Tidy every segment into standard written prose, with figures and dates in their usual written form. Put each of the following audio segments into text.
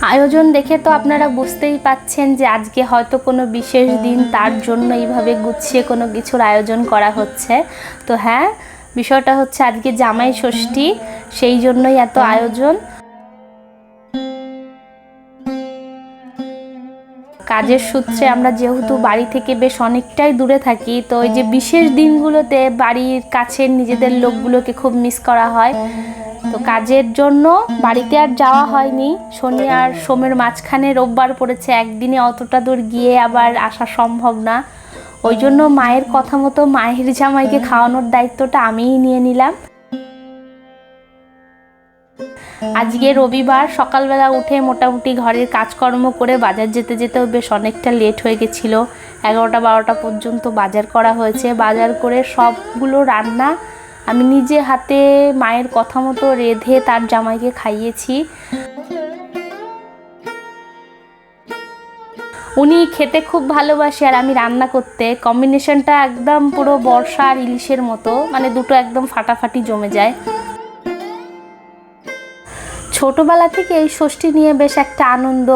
আয়োজন দেখে তো আপনারা বুঝতেই পাচ্ছেন যে আজকে হয়তো কোনো বিশেষ দিন, তার জন্য এইভাবে গুছিয়ে কোনো কিছুর আয়োজন করা হচ্ছে। তো হ্যাঁ, বিষয়টা হচ্ছে আজকে জামাই ষষ্ঠী, সেই জন্যই এত আয়োজন। কাজের সূত্রে আমরা যেহেতু বাড়ি থেকে বেশ অনেকটাই দূরে থাকি, তো ওই যে বিশেষ দিনগুলোতে বাড়ির কাছের নিজেদের লোকগুলোকে খুব মিস করা হয়। তো কাজের জন্য বাড়িতে আর যাওয়া হয়নি। শনি আর সোমের মাঝখানে রোববার পড়েছে, একদিনে অতটা দূর গিয়ে আবার আসা সম্ভব না। ওই জন্য মায়ের কথা মতো মায়ের জামাইকে খাওয়ানোর দায়িত্বটা আমিই নিয়ে নিলাম। আজকে রবিবার, সকালবেলা উঠে মোটামুটি ঘরের কাজকর্ম করে বাজার যেতে যেতেও বেশ অনেকটা লেট হয়ে গেছিলো। 11টা-12টা পর্যন্ত বাজার করা হয়েছে। বাজার করে সবগুলো রান্না আমি নিজে হাতে মায়ের কথা মতো রেঁধে তার জামাইকে খাইয়েছি। উনি খেতে খুব ভালোবাসে আর আমি রান্না করতে, কম্বিনেশনটা একদম পুরো বর্ষা আর ইলিশের মতো, মানে দুটো একদম ফাটাফাটি জমে যায়। ছোটোবেলা থেকে এই ষষ্ঠী নিয়ে বেশ একটা আনন্দ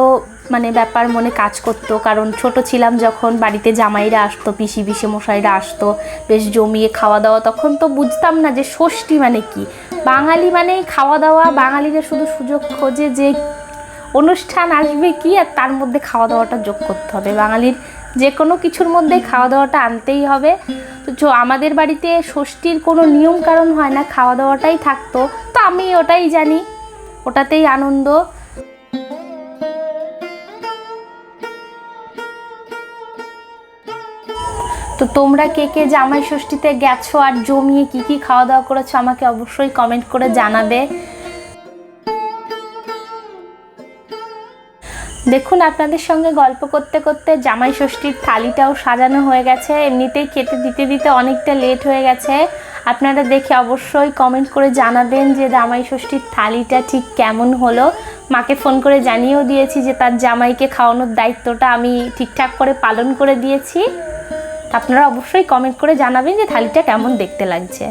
ব্যাপার মনে কাজ করতো, কারণ ছোট ছিলাম যখন বাড়িতে জামাইরা আসতো, পিসি মশাইরা আসতো, বেশ জমিয়ে খাওয়া দাওয়া। তখন তো বুঝতাম না যে ষষ্ঠী মানে কি। বাঙালি মানেই খাওয়া দাওয়া, বাঙালিরা শুধু সুযোগ খোঁজে যে অনুষ্ঠান আসবে কি আর তার মধ্যে খাওয়া দাওয়াটা যোগ করতে হবে। বাঙালির যে কোনো কিছুর মধ্যেই খাওয়া দাওয়াটা আনতেই হবে। তো আমাদের বাড়িতে ষষ্ঠীর কোনো নিয়ম কারণ হয় না, খাওয়া দাওয়াটাই থাকতো। তো আমি ওটাই জানি, ওটাতেই আনন্দ। তো তোমরা কে কে জামাই ষষ্ঠীতে গেছো আর জমিয়ে কি কি খাওয়া দাওয়া করেছো আমাকে অবশ্যই কমেন্ট করে জানাবে। দেখুন, আপনাদের সঙ্গে গল্প করতে করতে জামাই ষষ্ঠীর থালিটাও সাজানো হয়ে গেছে। এমনিতেই খেতে দিতে দিতে অনেকটা লেট হয়ে গেছে। আপনারা দেখে অবশ্যই কমেন্ট করে জানাবেন যে জামাই ষষ্ঠীর থালিটা ঠিক কেমন হলো। মাকে ফোন করে জানিয়েও দিয়েছি যে তার জামাইকে খাওয়ানোর দায়িত্বটা আমি ঠিকঠাক করে পালন করে দিয়েছি। আপনারা অবশ্যই কমেন্ট করে জানাবেন যে থালিটা কেমন দেখতে লাগছে।